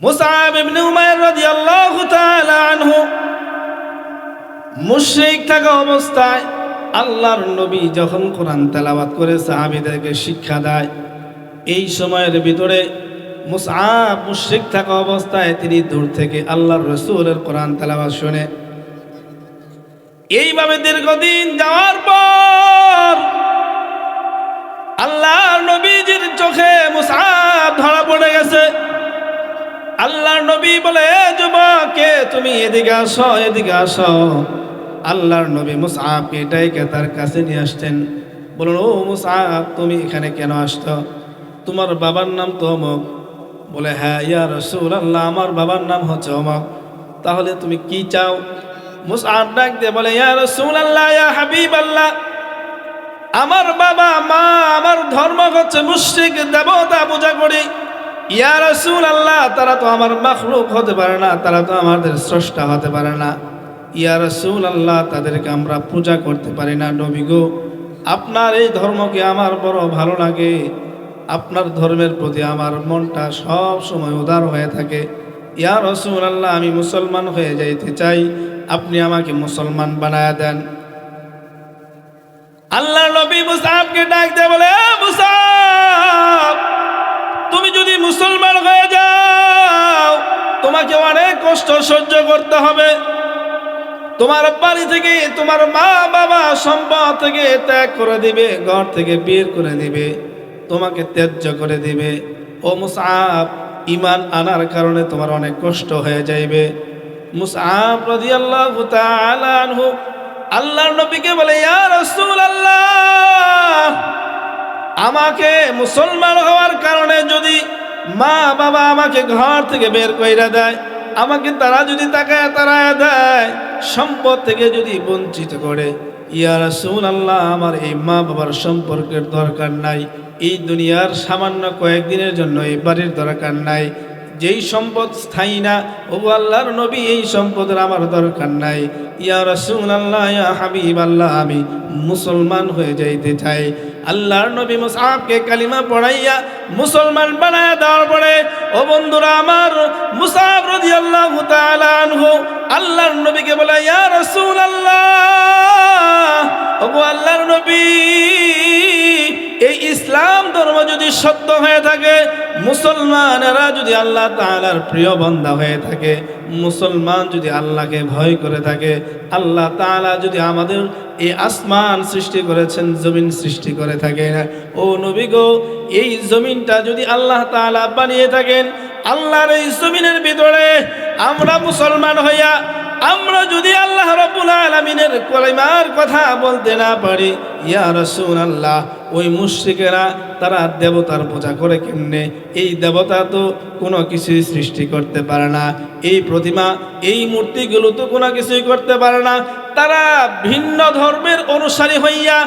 মুসআব ইবনে উমাইর রাদিয়াল্লাহু তাআলা আনহু মুশরিক থাকা অবস্থায় আল্লাহর নবী যখন কোরআন তেলাওয়াত করে সাহাবীদেরকে শিক্ষা দেয়, এই সময়ের ভিতরে মুসআব মুশরিক থাকা অবস্থায় তিনি দূর থেকে আল্লাহর রাসূলের কোরআন তেলাওয়াত শুনে। এইভাবে দীর্ঘদিন যাওয়ার পর আল্লাহর নবীজির চোখে মুসআব ধরা পড়ে গেছে। আল্লাহর নবী বলে, যুবক কে তুমি, এদিকে আসো, এদিকে আসো। আল্লাহর নবী মুসআবকে ডাইকে তার কাছে নিয়ে আসতেন। বলুন, ও মুসআব, তুমি এখানে কেন আসছো? তোমার বাবার নাম তো অমুক। বলে, হ্যাঁ ইয়া রাসূলুল্লাহ, আমার বাবার নাম হচ্ছে অমুক। তাহলে তুমি কি চাও? মুসআব ডাক দিয়ে বলে, ইয়া রাসূলুল্লাহ, ইয়া হাবিবাল্লাহ, আমার বাবা মা আমার ধর্ম হচ্ছে মুশরিক, দেবতা পূজা করি। ইয়া রাসূলুল্লাহ, তারা তো আমার মাখলুক হতে পারে না, তারা তো আমাদের স্রষ্টা হতে পারে না। ইয়া রাসূলুল্লাহ, তাদেরকে আমরা পূজা করতে পারি না। নবী গো, আপনার এই ধর্মকে আমার বড় ভালো লাগে, আপনার ধর্মের প্রতি আমার মনটা সব সময় উদার হয়ে থাকে। ইয়া রাসূলুল্লাহ, আমি মুসলমান হয়ে যাইতে চাই, আপনি আমাকে মুসলমান বানায়া দেন। আল্লাহর নবী মুসআবকে ডাক দিয়ে বলে, মুসআব, তুমি যদি মুসলমান হয়ে যাও তোমাকে অনেক কষ্ট সহ্য করতে হবে। তোমার বাড়ি থেকে, তোমার মা বাবা সম্পদ থেকে ত্যাগ করে দিবে, ঘর থেকে বের করে দিবে, তোমাকে ত্যায্য করে দিবে। ও মুসআব, ঈমান আনার কারণে তোমার অনেক কষ্ট হয়ে যাইবে। মুসআব রাদিয়াল্লাহু তাআলা আনহু আল্লাহর নবীকে বলে, ইয়া রাসূলুল্লাহ, আমাকে মুসলমান হওয়ার কারণে যদি মা বাবা আমাকে ঘর থেকে বের কইরা দেয়, আমাকে তারা যদি তাড়ায় দেয়, সম্পদ থেকে যদি বঞ্চিত করে, ইয়া রাসূলুল্লাহ, আমার এই মা বাবার সম্পর্কের দরকার নাই, এই দুনিয়ার সামান্য কয়েকদিনের জন্য এই বাড়ির দরকার নাই, যেই সম্পদ স্থায়ী না, ও আল্লাহর নবী, এই সম্পদের আমার দরকার নাই। ইয়া রাসূলুল্লাহ, ইয়া হাবিবাল্লাহ, আমি মুসলমান হয়ে যাইতে চাই। আল্লাহর নবী মুসআবকে কালিমা পড়াইয়া মুসলমান বানায় দেওয়ার পরে, ও বন্ধুরা আমার, মুসআব রাদিয়াল্লাহু তাআলা আনহু আল্লাহর নবীকে বলে, ইয়া রাসূলুল্লাহ, ও আল্লাহর নবী, এই ইসলাম ধর্ম যদি সত্য হয়ে থাকে, মুসলমানেরা যদি আল্লাহ তাআলার প্রিয় বান্দা হয়ে থাকে, মুসলমান যদি আল্লাহকে ভয় করে থাকে, আল্লাহ তাআলা যদি আমাদের এই আসমান সৃষ্টি করেছেন, জমিন সৃষ্টি করে থাকে, ও নবী গো, এই জমিনটা যদি আল্লাহ তাআলা বানিয়ে থাকেন, আল্লাহর এই জমিনের ভিতরে আমরা মুসলমান হইয়া আমরা যদি আল্লাহ রাব্বুল আলামিনের কালিমার কথা বলতে না পারি, ইয়া রাসূলুল্লাহ, ওই মুশরিকেরা তারা দেবতার পূজা করে কেমনে? এই দেবতা তো কোনো কিছুই সৃষ্টি করতে পারে না, এই প্রতিমা, এই মূর্তিগুলো তো কোনো কিছুই করতে পারে না। তারা ভিন্ন ধর্মের অনুসারী হইয়া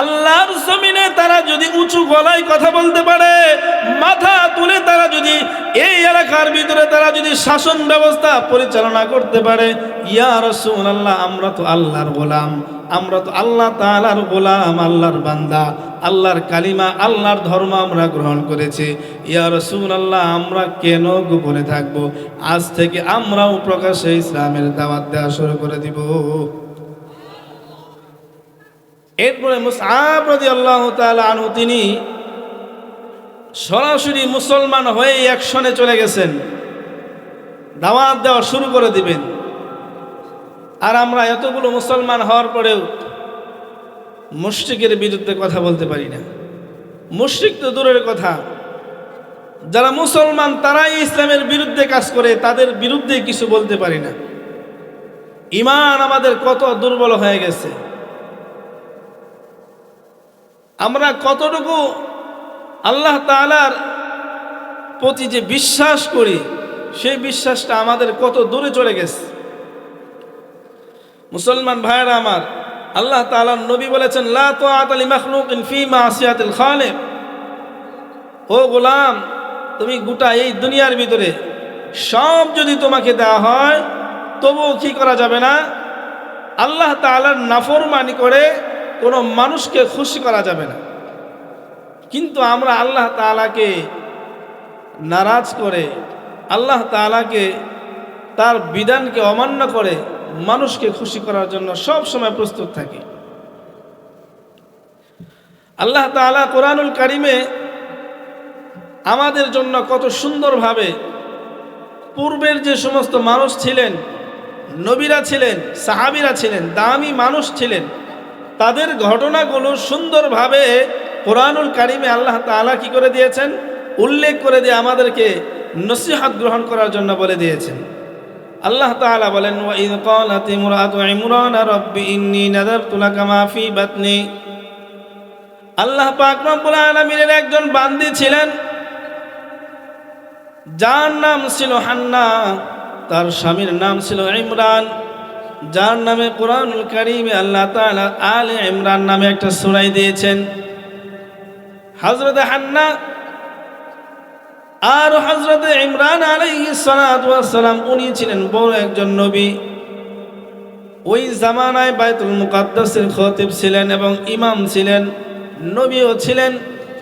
আল্লাহর জমিনে তারা যদি উঁচু গলায় কথা বলতে পারে, মাথা তুলে তারা যদি এই এলাকার ভিতরে তারা যদি শাসন ব্যবস্থা পরিচালনা করতে পারে, ইয়া রাসূলুল্লাহ, আমরা তো আল্লাহর গোলাম, আমরা তো আল্লাহ তাআলার গোলাম, আল্লাহর বান্দা, আল্লাহর কালিমা, আল্লাহর ধর্ম আমরা গ্রহণ করেছি। ইয়া রাসূলুল্লাহ, আমরা কেন গোপনে থাকব? আজ থেকে আমরাও প্রকাশ্যে ইসলামের দাওয়াত দেওয়া শুরু করে দিব। এরপরে মুসআব রাদিয়াল্লাহু তাআলা আনহু তিনি সরাসরি মুসলমান হয়ে অ্যাকশনে চলে গেছেন, দাওয়াত দেওয়া শুরু করে দিবেন। আর আমরা এতগুলো মুসলমান হওয়ার পরেও মুশরিকের বিরুদ্ধে কথা বলতে পারি না। মুশরিক তো দূরের কথা, যারা মুসলমান তারাই ইসলামের বিরুদ্ধে কাজ করে, তাদের বিরুদ্ধে কিছু বলতে পারি না। ঈমান আমাদের কত দুর্বল হয়ে গেছে, আমরা কতটুকু আল্লাহ তাআলার প্রতি যে বিশ্বাস করি, সেই বিশ্বাসটা আমাদের কত দূরে চলে গেছে। মুসলমান ভাইরা আমার, আল্লাহ তাআলার নবী বলেছেন, লা তাআতা লিমাখলুকিন ফি মাসিয়াতিল খালিক। ও গোলাম, তুমি গোটা এই দুনিয়ার ভিতরে সব যদি তোমাকে দেওয়া হয়, তবুও কি করা যাবে না? আল্লাহ তাআলার নাফরমানি করে কোনো মানুষকে খুশি করা যাবে না। কিন্তু আমরা আল্লাহ তাআলাকে নারাজ করে আল্লাহ তাআলাকে তার বিধানকে অমান্য করে মানুষকে খুশি করার জন্য সব সময় প্রস্তুত থাকে। আল্লাহ তাআলা কোরআনুল কারিমে আমাদের জন্য কত সুন্দরভাবে পূর্বের যে সমস্ত মানুষ ছিলেন, নবীরা ছিলেন, সাহাবীরা ছিলেন, দামি মানুষ ছিলেন, তাদের ঘটনাগুলো সুন্দরভাবে কোরআনুল কারিমে আল্লাহ তাআলা কি করে দিয়েছেন, উল্লেখ করে দিয়ে আমাদেরকে নসিহত গ্রহণ করার জন্য বলে দিয়েছেন। আল্লাহ তাআলা বলেন, ওয়া ইয ক্বালাত ইমরাতু ইমরান রাব্বি ইন্নী নাযারতু লাকা মা ফী বাতনি। আল্লাহ পাক রব্বুল আলামিনের একজন বান্দী ছিলেন, যার নাম ছিল হান্না, তার স্বামীর নাম ছিল ইমরান, যার নামে কোরআনুল কারিমে আল্লাহ তাআলা আলে ইমরান নামে একটা সূরা দিয়েছেন। হযরত হান্না আর হযরত ইমরান আলাইহিস সালাতু ওয়াস সালাম উনি ছিলেন বড় একজন নবী। ওই জামানায় বাইতুল মুকাদ্দাসের খতিব ছিলেন এবং ইমাম ছিলেন, নবীও ছিলেন।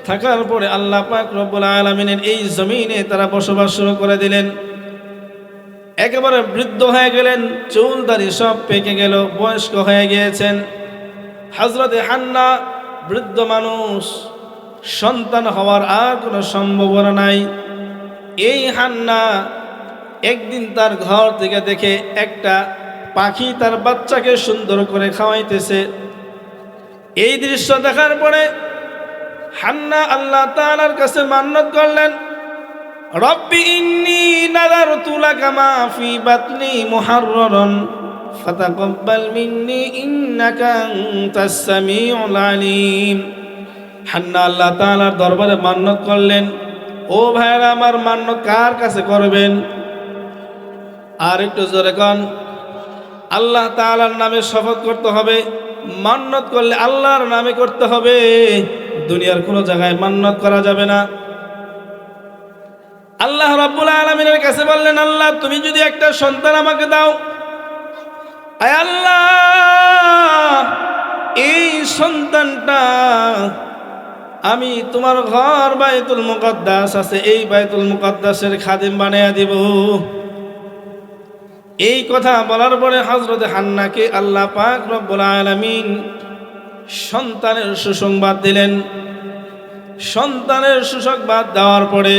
থাকার পরে আল্লাহ পাক রব্বুল আলামিনের এই জমিনে তারা বসবাস শুরু করে দিলেন। একেবারে বৃদ্ধ হয়ে গেলেন, চুল দাড়ি সব পেকে গেল, বয়স্ক হয়ে গিয়েছেন। হযরত হান্না বৃদ্ধ মানুষ, সন্তান হওয়ার আর কোনো সম্ভাবনা নাই। এই হান্না একদিন তার ঘর থেকে দেখে একটা পাখি তার বাচ্চাকে সুন্দর করে খাওয়াইতেছে। এই দৃশ্য দেখার পরে হান্না আল্লাহ তাআলার কাছে মান্নত করলেন, রব্বি ইন্নী নাযারতু লাকা মা ফী বাতনি মুহাররারান ফাতাকাব্বাল মিন্নী ইন্নাকা আনতাস সামিউল আলীম। হান্না আল্লাহ তাআলার দরবারে মান্নত করলেন, ও ভাইরা আমার মান্নত কার কাছে করবেন? আর একটু জোরে কোন, আল্লাহ তাআলার নামে শপথ করতে হবে। মান্নত করলে আল্লাহর নামে করতে হবে, দুনিয়ার কোনো জায়গায় মান্নত করা যাবে না। আল্লাহ রাব্বুল আলামিনের কাছে বললেন, আল্লাহ তুমি যদি একটা সন্তান আমাকে দাও, আয় আল্লাহ এই সন্তানটা আমি তোমার ঘর বাইতুল মুকাদ্দাস আছে, এই বাইতুল মুকাদ্দাসের খাদিম বানাইয়া দিব। এই কথা বলার পরে হযরত হান্নাকে আল্লাহ পাক রব্বুল আলামিন সন্তানের সুসংবাদ দিলেন। সন্তানের সুসংবাদ দেওয়ার পরে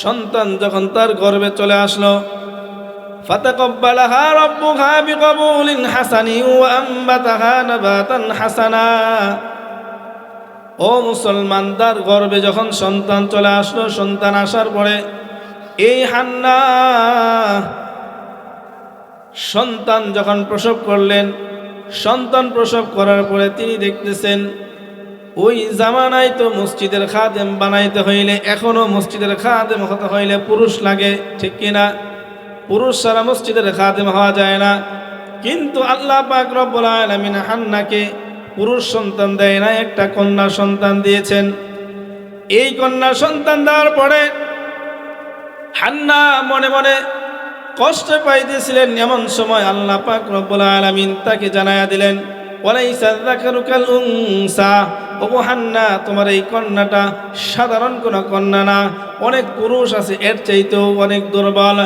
সন্তান যখন তার গর্ভে চলে আসলো, ফাতাকাব্বালাহা রাব্বুহা বিকবুলিন হাসানিন ওয়া আনবাতাহা নাবাতান হাসানা। ও মুসলমান, তার গর্ভে যখন সন্তান চলে আসলো, সন্তান আসার পরে এই হান্না সন্তান যখন প্রসব করলেন, সন্তান প্রসব করার পরে তিনি দেখতেছেন ওই জামানায় তো মসজিদের খাদেম বানাইতে হইলে, এখনো মসজিদের খাদেম হতে হইলে পুরুষ লাগে, ঠিক কিনা? পুরুষ ছাড়া মসজিদের খাদেম হওয়া যায় না। কিন্তু আল্লাহ পাক রব্বুল আলামিন হান্নাকে পুরুষ সন্তান দেয় না, একটা কন্যা সন্তান দিয়েছেন। এই কন্যা সন্তান দেওয়ার পরে হান্না মনে মনে কষ্ট পাইতেছিলেন। এমন সময় আল্লাহ পাক রব্বুল আলামিন তাকে জানায়া দিলেন, ওয়ালাইসা যাকারু কাল উনসা, ও হান্না তোমার এই কন্যাটা সাধারণ কোনো কন্যা না, অনেক পুরুষ আছে এর চাইতেও অনেক দুর্বল।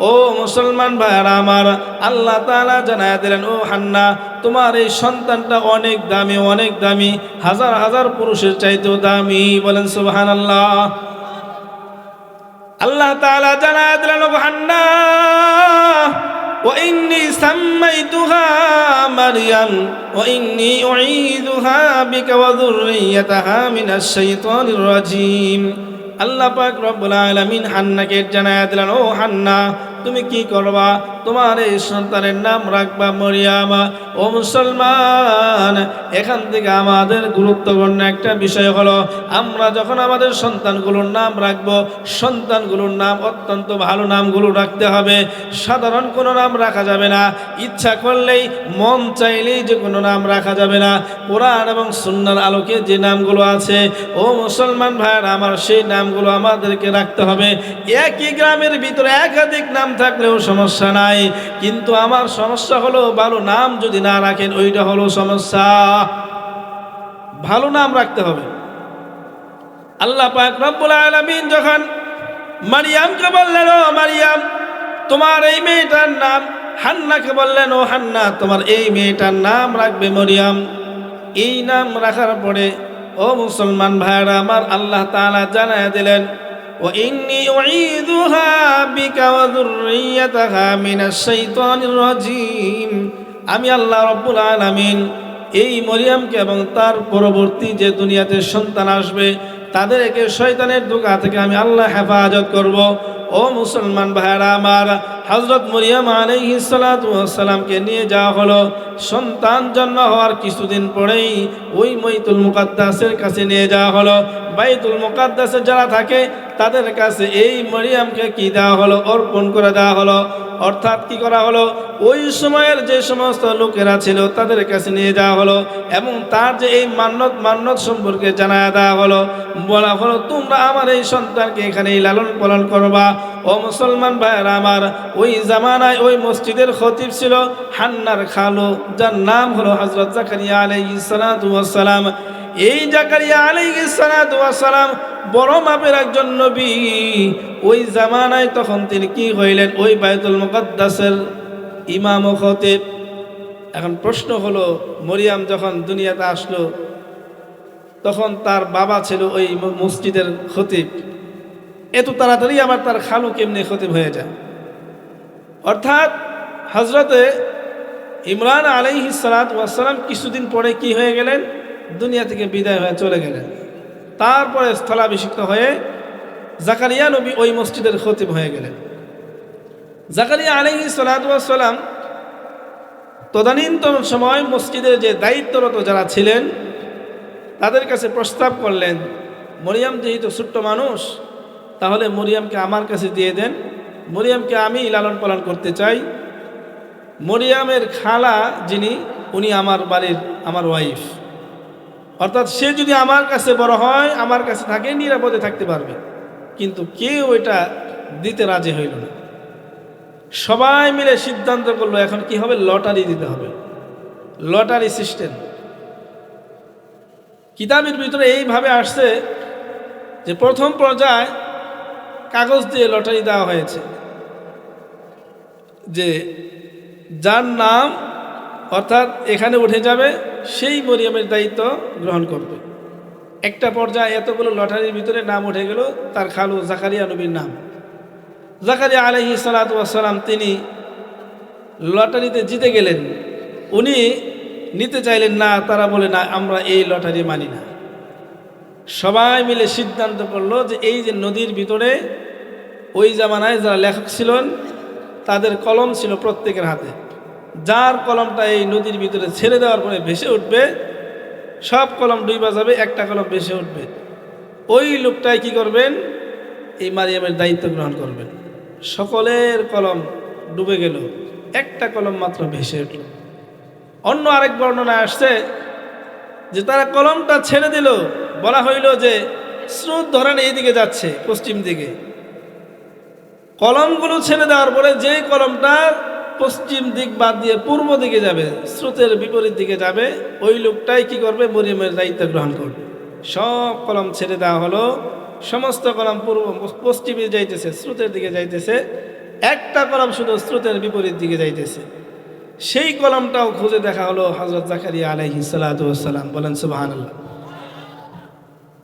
ও মুসলমান ভাইরা আমার, আল্লাহ তাআলা জানায়া দিলেন, ও হান্না তোমার এই সন্তানটা অনেক দামি, অনেক দামি, হাজার হাজার পুরুষের চাইতেও দামি। বলেন সুবহানাল্লাহ। আল্লাহ তাআলা জানায়া দিলেন, ও হান্না وإني سميتها مريم وإني أعيذها بك وذريتها من الشيطان الرجيم। আল্লাহ পাক রব্বুল আলামিন হান্নাকে জানায়া দিলেন, ও হান্না তুমি কি করবা? তোমার এই সন্তানের নাম রাখবা মরিয়াম। ও মুসলমান, এখান থেকে আমাদের গুরুত্বপূর্ণ একটা বিষয় হলো, আমরা যখন আমাদের সন্তানগুলোর নাম রাখবো, সন্তানগুলোর নাম অত্যন্ত ভালো নামগুলো রাখতে হবে। সাধারণ কোনো নাম রাখা যাবে না, ইচ্ছা করলেই মন চাইলেই যে কোনো নাম রাখা যাবে না। কোরআন এবং সুন্নাহর আলোকে যে নামগুলো আছে, ও মুসলমান ভাইরা আমার, সেই নামগুলো আমাদেরকে রাখতে হবে। একই গ্রামের ভিতরে একাধিক নাম থাকলেও সমস্যা নাই, কিন্তু আমার সমস্যা হলো ভালো নাম যদি না রাখেন, ওইটা হলো সমস্যা। ভালো নাম রাখতে হবে। আল্লাহ পাক রব্বুল আলামিন যখন মারিয়ামকে বললেন, ও মারিয়াম, তোমার এই মেয়েটার নাম। হান্নাকে বললেন, ও হান্না, তোমার এই মেয়েটার নাম রাখবে মরিয়াম। এই নাম রাখার পরে ও মুসলমান ভাইরা আমার, আল্লাহ তাআলা জানায় দিলেন, ও ইন্নী উঈদুহা বিকা ওয়া যুররিয়াতাহা মিনাশ শাইতানির রাজীম। আমি আল্লাহ রাব্বুল আলামিন এই মরিয়ামকে এবং তার পরবর্তী যে দুনিয়াতে সন্তান আসবে তাদেরকে শয়তানের ধোঁকা থেকে আমি আল্লাহ হেফাজত করব। ও মুসলমান ভাইরা আমার, হযরত মরিয়ম আলাইহিস সালাতু ওয়াস সালামকে নিয়ে যাওয়া হলো। সন্তান জন্ম হওয়ার কিছুদিন পরেই ওই বাইতুল মুকাদ্দাসের কাছে নিয়ে যাওয়া হলো। বাইতুল মুকাদ্দাসে যারা থাকে তাদের কাছে এই মরিয়মকে কি দেওয়া হলো? অর্পণ করে দেওয়া হলো। অর্থাৎ কি করা হলো? ওই সময়ের যে সমস্ত লোকেরা ছিল তাদের কাছে নিয়ে যাওয়া হলো এবং তার যে এই মান্যত সম্পর্কে জানায় দেওয়া হলো। বলা হলো, তোমরা আমার এই সন্তানকে এখানেই লালন পালন করবা। ও মুসলমান ভাইয়েরা আমার, ওই জামানায় ওই মসজিদের খতিব ছিল হান্নার খালু, যার নাম হলো হযরত জাকারিয়া আলাইহিস সালাতু ওয়াস সালাম। এই জাকারিয়া আলাইহিস সালাতু ওয়াস সালাম বড় মাপের একজন নবী। ওই জামানায় তখন তিনি কি হইলেন? ওই বাইতুল মুকাদ্দাসের ইমাম ও খতিব। এখন প্রশ্ন হলো, মরিয়াম যখন দুনিয়াতে আসলো তখন তার বাবা ছিল ওই মসজিদের খতিব, এত তাড়াতাড়ি আবার তার খালু কেমনে খতিব হয়ে যায়? অর্থাৎ হযরতে ইমরান আলাইহিস সালাতু ওয়াস সালাম কিছুদিন পরে কি হয়ে গেলেন? দুনিয়া থেকে বিদায় হয়ে চলে গেলেন। তারপরে স্থলাভিষিক্ত হয়ে জাকারিয়া নবী ওই মসজিদের খতিব হয়ে গেলেন। জাকারিয়া আলাইহিস সালাতু ওয়াস সালাম তদানীন্তন সময় মসজিদের যে দায়িত্বরত যারা ছিলেন তাদের কাছে প্রস্তাব করলেন, মরিয়াম যেহেতু ছোট্ট মানুষ, তাহলে মরিয়ামকে আমার কাছে দিয়ে দেন, মরিয়ামকে আমি লালন পালন করতে চাই। মরিয়ামের খালা যিনি, উনি আমার বাড়ির আমার ওয়াইফ, অর্থাৎ সে যদি আমার কাছে বড় হয়, আমার কাছে থাকে, নিরাপদে থাকতে পারবে। কিন্তু কেউ এটা দিতে রাজি হইল না। সবাই মিলে সিদ্ধান্ত করলো এখন কি হবে? লটারি দিতে হবে, লটারি সিস্টেম। কিতাবের ভিতরে এইভাবে আসছে যে প্রথম পর্যায়ে কাগজ দিয়ে লটারি দেওয়া হয়েছে যে যার নাম অর্থাৎ এখানে উঠে যাবে সেই মরিয়মের দায়িত্ব গ্রহণ করবে। একটা পর্যায়ে এতগুলো লটারির ভিতরে নাম উঠে গেল তার খালু জাকারিয়া নবীর নাম। জাকারিয়া আলাইহিস সালাতু ওয়াস সালাম তিনি লটারিতে জিতে গেলেন। উনি নিতে চাইলেন না, তারা বলে না, আমরা এই লটারি মানি না। সবাই মিলে সিদ্ধান্ত করলো যে এই যে নদীর ভিতরে ওই জামানায় যারা লেখক ছিলেন তাদের কলম ছিল প্রত্যেকের হাতে, যার কলমটা এই নদীর ভিতরে ছেড়ে দেওয়ার পরে ভেসে উঠবে, সব কলম ডুইবা যাবে, একটা কলম ভেসে উঠবে, ওই লোকটাই কি করবেন? এই মারিয়ামের দায়িত্ব গ্রহণ করবেন। সকলের কলম ডুবে গেল, একটা কলম মাত্র ভেসে উঠল। অন্য আরেক বর্ণনা আসছে যে তারা কলমটা ছেড়ে দিল, বলা হইল যে স্রোত ধরেন এই দিকে যাচ্ছে পশ্চিম দিকে। কলমগুলো ছেড়ে দেওয়ার পরে যে কলমটা পশ্চিম দিক বাদ দিয়ে পূর্ব দিকে যাবে, স্রোতের বিপরীত দিকে যাবে, ওই লোকটাই কি করবে? মরিয়মের দায়িত্ব গ্রহণ করবে। সব কলম ছেড়ে দেওয়া হলো, সমস্ত কলম পশ্চিমে যাইতেছে, স্রোতের দিকে যাইতেছে, একটা কলম শুধু স্রোতের বিপরীত দিকে যাইতেছে। সেই কলমটাও খুঁজে দেখা হলো হযরত জাকারিয়া আলাইহিস সালাতু ওয়াস সালাম। বলেন সুবহানাল্লাহ।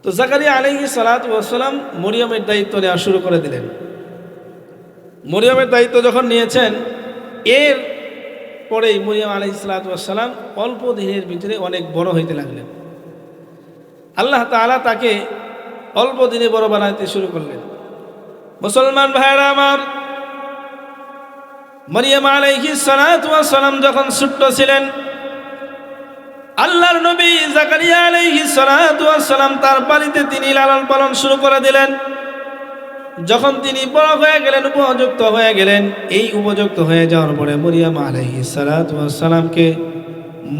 তো জাকারিয়া আলাইহিস সালাতু ওয়াস সালাম মরিয়মের দায়িত্ব নেওয়া শুরু করে দিলেন। মরিয়মের দায়িত্ব যখন নিয়েছেন, এর পরেই মরিয়ম আলাইহিস সালাতু ওয়াস সালাম অল্প দিনের ভিতরে অনেক বড় হইতে লাগলেন। আল্লাহ তাআলা তাকে অল্প দিনে বড় বানাইতে শুরু করলেন। মুসলমান ভাইরা আমার, মরিয়ম আলাইহিস সালাতু ওয়াস সালাম যখন ছোট্ট ছিলেন, আল্লাহর নবী জাকারিয়া আলাইহিস সালাতু ওয়াস সালাম তার বাড়িতে তিনি লালন পালন শুরু করে দিলেন। যখন তিনি বড় হয়ে গেলেন, উপযুক্ত হয়ে গেলেন, এই উপযুক্ত হয়ে যাওয়ার পরে মরিয়ম আলাইহিস সালাতু ওয়াস সালামকে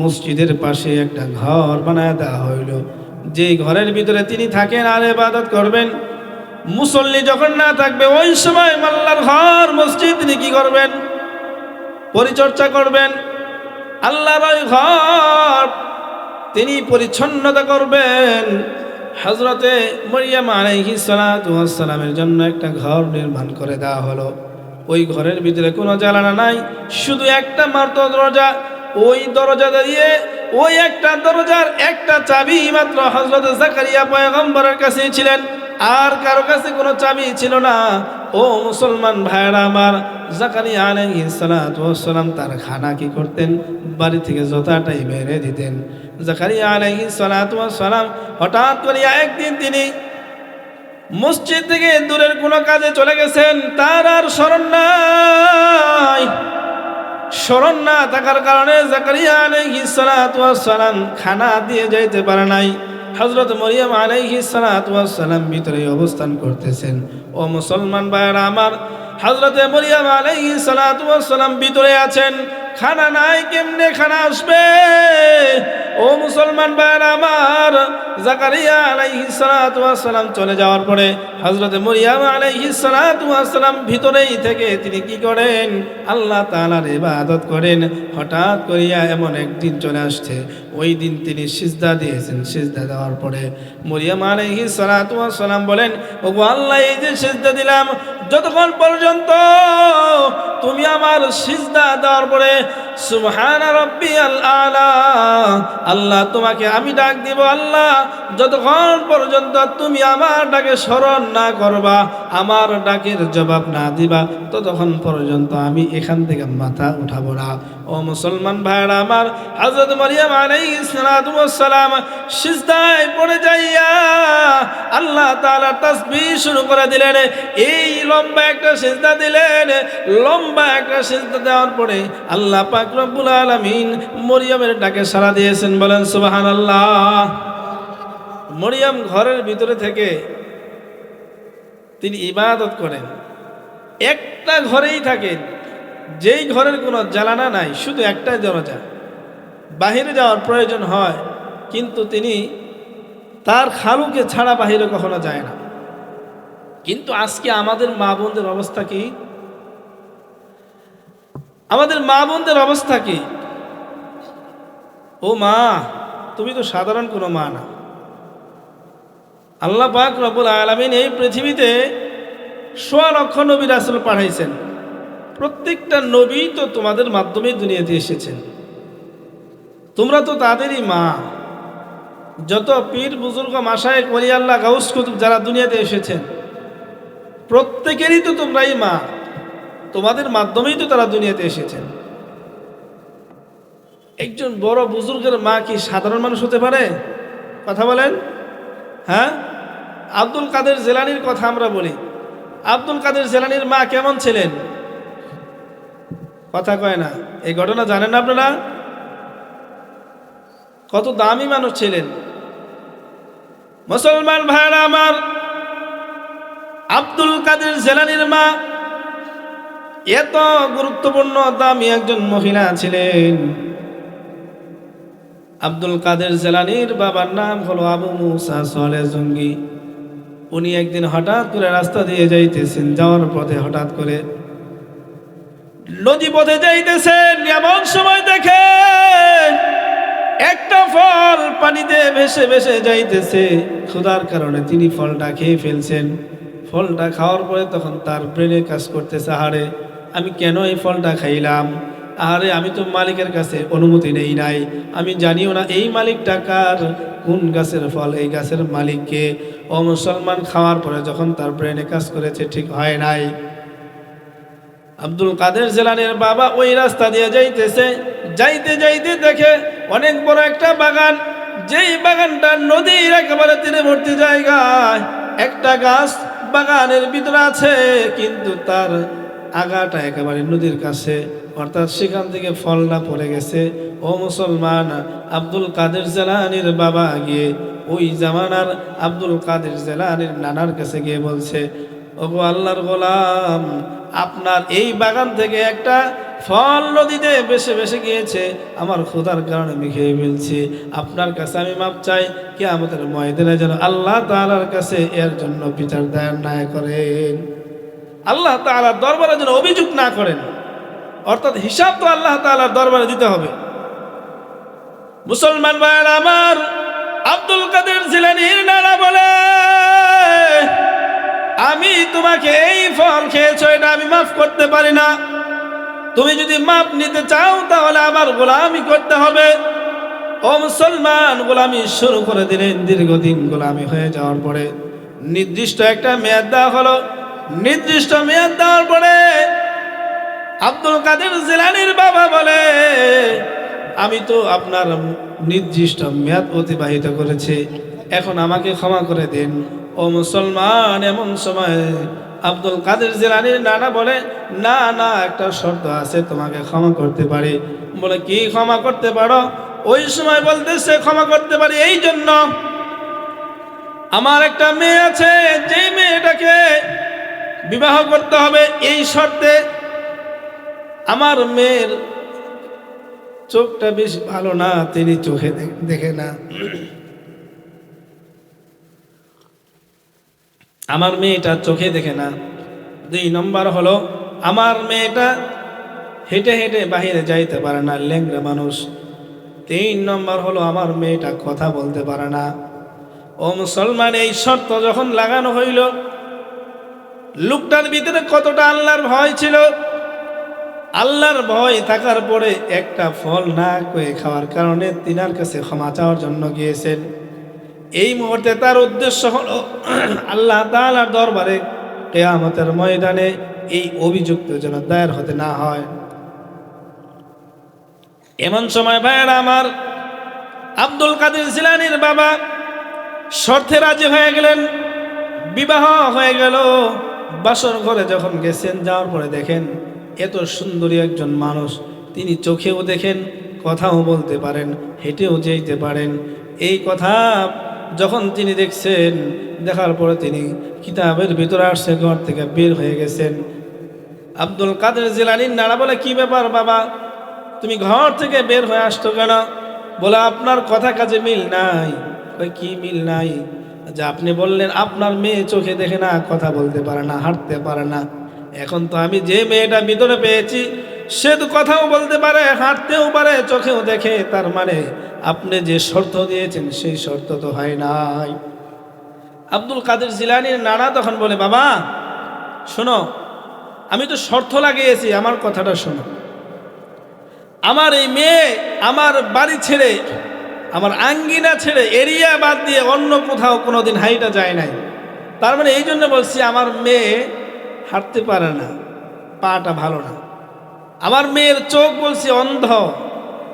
মসজিদের পাশে একটা ঘর বানায় দেওয়া হইল, যে ঘরের ভিতরে তিনি থাকেন আর ইবাদত করবেন। মুসল্লি যখন না থাকবে ওই সময় আল্লাহর ঘর মসজিদ তিনি কি করবেন? পরিচর্যা করবেন। আল্লাহর ওই ঘর তিনি পরিচ্ছন্নতা করবেন। হযরতে মরিয়ম আলাইহিস সালাতু ওয়াস সালামের জন্য একটা ঘর নির্মাণ করে দেওয়া হলো। ওই ঘরের ভিতরে কোনো জ্বালানা নাই, শুধু একটা মাত্র দরজা। ওই দরজা দিয়ে ওই একটা দরজার একটা চাবি মাত্র হযরত জাকারিয়া পয়গম্বরের কাছে ছিলেন, আর কারো কাছে কোনো চাবি ছিল না। ও মুসলমান ভাইরা আমার, জাকারিয়া আলাইহিস সালাতু ওয়াস সালাম তার খানা কি করতেন? বাড়ি থেকে জোতাটাই মেরে দিতেন। জাকারিয়া আলাইহিস সালাতু ওয়াস সালাম হঠাৎ করে একদিন তিনি মসজিদ থেকে দূরের কোনো কাজে চলে গেছেন, তার আর স্মরণ নাই। স্মরণ না থাকার কারণে জাকারিয়া আলাইহিস সালাতু ওয়াস সালাম খানা দিয়ে যাইতে পারে নাই। হযরত মরিয়ম আলাইহিস সালাতু ওয়াস সালাম ভিতরে অবস্থান করতেছেন। ও মুসলমান ভাইরা আমার, হযরতে মরিয়ম আলাইহিস সালাতু ওয়াস সালাম ভিতরে আছেন, খানা নাই, কেমনে খানা আসবে? ও মুসলমান ভাইরা আমার, জাকারিয়া আলাইহিস সালাতু ওয়াস সালাম চলে যাওয়ার পরে হযরতে মরিয়ম আলাইহিস সালাতু ওয়াস সালাম ভিতরেই থেকে তিনি কি করেন? আল্লাহ তাআলার ইবাদত করেন। হঠাৎ করিয়া এমন একদিন চলে আসছে, ওই দিন তিনি সিজদা দিয়েছেন। সিজদা দেওয়ার পরে মরিয়ম আলাইহিস সালাতু ওয়াস সালাম বলেন, ওগো আল্লাহ, এই যে সিজদা দিলাম, যতক্ষণ পর্যন্ত তুমি আমার সিজদা দেওয়ার পরে সুবহানা রাব্বিয়াল আলা, আল্লাহ তোমাকে আমি ডাক দিব, আল্লাহ যতক্ষণ পর্যন্ত তুমি আমার ডাকে স্মরণ না করবা, আমার ডাকের জবাব না দিবা, ততক্ষণ পর্যন্ত আমি এখান থেকে মাথা উঠাবো না। ও মুসলমান ভাইরা আমার, হযরত মরিয়ম আলাইহিস সালাতু ওয়াস সালাম সিজদায় পড়ে যাইয়া আল্লাহ তাআলার তাসবিহ শুরু করে দিলেন। এই লম্বা একটা সিজদা দিলেন। লম্বা একটা সিজদা দেওয়ার পরে আল্লাহ পাক রব্বুল আলামিন মরিয়মের ডাকে সাড়া দিয়েছেন। বলেন সুবহানাল্লাহ। মরিয়ম ঘরের ভিতরে থেকে তিনি ইবাদত করেন, একটা ঘরেই থাকেন, যেই ঘরের কোনো জ্বালানা নাই, শুধু একটাই দরজা। বাহিরে যাওয়ার প্রয়োজন হয়, কিন্তু তিনি তার খালুকে ছাড়া বাহিরে কখনো যায় না। কিন্তু আজকে আমাদের মা বোনদের অবস্থা কি? আমাদের মা বোনদের অবস্থা কি? ও মা, তুমি তো সাধারণ কোনো মা না। আল্লাহ পাক রব্বুল আলামিন এই পৃথিবীতে ১৬ লক্ষ নবী রাসূল পাঠাইছেন। প্রত্যেকটা নবী তো তোমাদের মাধ্যমেই দুনিয়াতে এসেছেন। তোমরা তো তাদেরই মা। যত পীর বুজুর্গ মাশায়েখ ওলি আল্লাহ গাউস কুতুব যারা দুনিয়াতে এসেছেন, প্রত্যেকেরই তো তোমরাই মা। তোমাদের মাধ্যমেই তো তারা দুনিয়াতে এসেছেন। একজন বড় বুজুর্গের মা কি সাধারণ মানুষ হতে পারে? কথা বলেন। হ্যাঁ, আব্দুল কাদের জেলানির কথা আমরা বলি। আব্দুল কাদের জেলানির মা কেমন ছিলেন? কথা কয় না। এই ঘটনা জানেন না আপনারা? কত দামি মানুষ ছিলেন। মুসলমান ভাইরা আমার, আব্দুল কাদের জেলানির মা এত গুরুত্বপূর্ণ দামি একজন মহিলা ছিলেন। আব্দুল কাদের জেলানির বাবার নাম হলো আবু মুসা সালেহ জঙ্গি। উনি একদিন হঠাৎ করে রাস্তা দিয়ে যাইতেছেন, যাওয়ার পথে হঠাৎ করে নদী পথে যাইতেছেন, এমন সময় দেখেন একটা ফল পানিতে ভেসে ভেসে যাইতেছে। ক্ষুধার কারণে তিনি ফলটা খেয়ে ফেলছেন। ফলটা খাওয়ার পরে তখন তার ব্রেনে কাজ করতেছে, আহারে আমি কেন এই ফলটা খাইলাম? আরে আমি তো মালিকের কাছে অনুমতি নেই নাই, আমি জানিও না এই মালিকটা কার, কোন গাছের ফল, এই গাছের মালিককে। ও মুসলমান, খাওয়ার পরে যখন তার ব্রেনে কাজ করেছে, ঠিক হয় নাই। আব্দুল কাদের জেলানির বাবা ওই রাস্তা দিয়ে যাইতেছে, যাইতে যাইতে দেখে অনেক বড় একটা বাগান। যেই বাগানটা নদীর একেবারে তীরবর্তী জায়গায়, একটা গাছ বাগানের ভিতরে আছে, কিন্তু তার আগাটা একেবারে নদীর কাছে, অর্থাৎ সেখান থেকে ফলটা পড়ে গেছে। ও মুসলমান, আব্দুল কাদের জেলানির বাবা গিয়ে ওই জামানার আব্দুল কাদের জেলানির নানার কাছে গিয়ে বলছে, ওগো আল্লাহর গোলাম, আপনার এই বাগান থেকে একটা ফল নদীতে বেশে বেশে গিয়েছে, আমার ক্ষুধার কারণে আমি খেয়ে ফেলছি। আপনার কাছে আমি মাপ চাই, কিয়ামতের ময়দানে যেন আল্লাহ তাআলার কাছে এর জন্য বিচার দায়ের না করেন, আল্লাহ তাআলার দরবারে যেন অভিযোগ না করেন। অর্থাৎ হিসাব তো আল্লাহ তাআলার দরবারে দিতে হবে। মুসলমান ভাইরা আমার, আব্দুল কাদের জিলানীর নানা বলে, আমি তোমাকে এই ফল খেয়েছো এটা আমি মাফ করতে পারি না, তুমি যদি মাপ নিতে চাও তাহলে আবার গোলামি করতে হবে। ও মুসলমান, গোলামি শুরু করে দিলেন। দীর্ঘদিন গোলামি হয়ে যাওয়ার পরে নির্দিষ্ট একটা মেয়াদ দেওয়া হলো। নির্দিষ্ট মেয়াদ দেওয়ার পরে আব্দুল কাদের জিলানীর বাবা বলে, আমি তো আপনার নির্দিষ্ট মেয়াদ অতিবাহিত করেছি, এখন আমাকে ক্ষমা করে দিন। ও মুসলমান, এমন সময় আব্দুল কাদের জিলানীর নানা বলে, না না, একটা শর্ত আছে, তোমাকে ক্ষমা করতে পারি। বলে, কি ক্ষমা করতে পারো? ওই সময় বলতেছে, ক্ষমা করতে পারি এই জন্য, আমার একটা মেয়ে আছে, যেই মেয়েটাকে বিবাহ করতে হবে এই শর্তে। আমার মেয়ের চোখটা বেশ ভালো না, তিনি চোখে দেখে না। আমার মেয়েটা চোখে দেখে না। 2 নম্বর হলো, আমার মেয়েটা হেঁটে হেঁটে বাহিরে যাইতে পারে না, ল্যাংড়া মানুষ। 3 নম্বর হলো, আমার মেয়েটা কথা বলতে পারে না। ও মুসলমান, এই শর্ত যখন লাগানো হইল, লোকটার ভিতরে কতটা আল্লাহর ভয় ছিল। আল্লাহর ভয় থাকার পরে একটা ফল না করে খাওয়ার কারণে তিনার কাছে ক্ষমা চাওয়ার জন্য গিয়েছেন। এই মুহূর্তে তার উদ্দেশ্য হলো আল্লাহ তাআলার দরবারে কিয়ামতের ময়দানে এই অভিযুক্ত যেন দায়ের হতে না হয়। এমন সময় ভাইয়েরা আমার, আব্দুল কাদের জিলানীর বাবা শর্তে রাজি হয়ে গেলেন, বিবাহ হয়ে গেল। বাসর ঘরে যখন গেছেন, যাওয়ার পরে দেখেন এত সুন্দরী একজন মানুষ, তিনি চোখেও দেখেন, কথাও বলতে পারেন, হেঁটেও যেতে পারেন। এই কথা যখন তিনি দেখছেন, দেখার পরে তিনি কিতাবের ভিতরে আসছে, ঘর থেকে বের হয়ে গেছেন। আব্দুল কাদের জিলানীর নানা বলে, কি ব্যাপার বাবা, তুমি ঘর থেকে বের হয়ে আসতো কেন? বলে, আপনার কথা কাজে মিল নাই। কি মিল নাই? যে আপনি বললেন আপনার মেয়ে চোখে দেখে না, কথা বলতে পারে না, হাঁটতে পারে না। এখন তো আমি যে মেয়েটা ভিতরে পেয়েছি, সে তো কথাও বলতে পারে, হাঁটতেও পারে, চোখেও দেখে। তার মানে আপনি যে শর্ত দিয়েছেন সেই শর্ত তো হয় নাই। আব্দুল কাদের জিলানীর নানা তখন বলে, বাবা শোনো, আমি তো শর্ত লাগিয়েছি, আমার কথাটা শোনো। আমার এই মেয়ে আমার বাড়ি ছেড়ে, আমার আঙ্গিনা ছেড়ে, এরিয়া বাদ দিয়ে অন্য কোথাও কোনোদিন হাইটা যায় নাই। তার মানে এই জন্য বলছি, আমার মেয়ে হাঁটতে পারে না, পাটা ভালো না। আমার মেয়ের চোখ বলছি অন্ধ,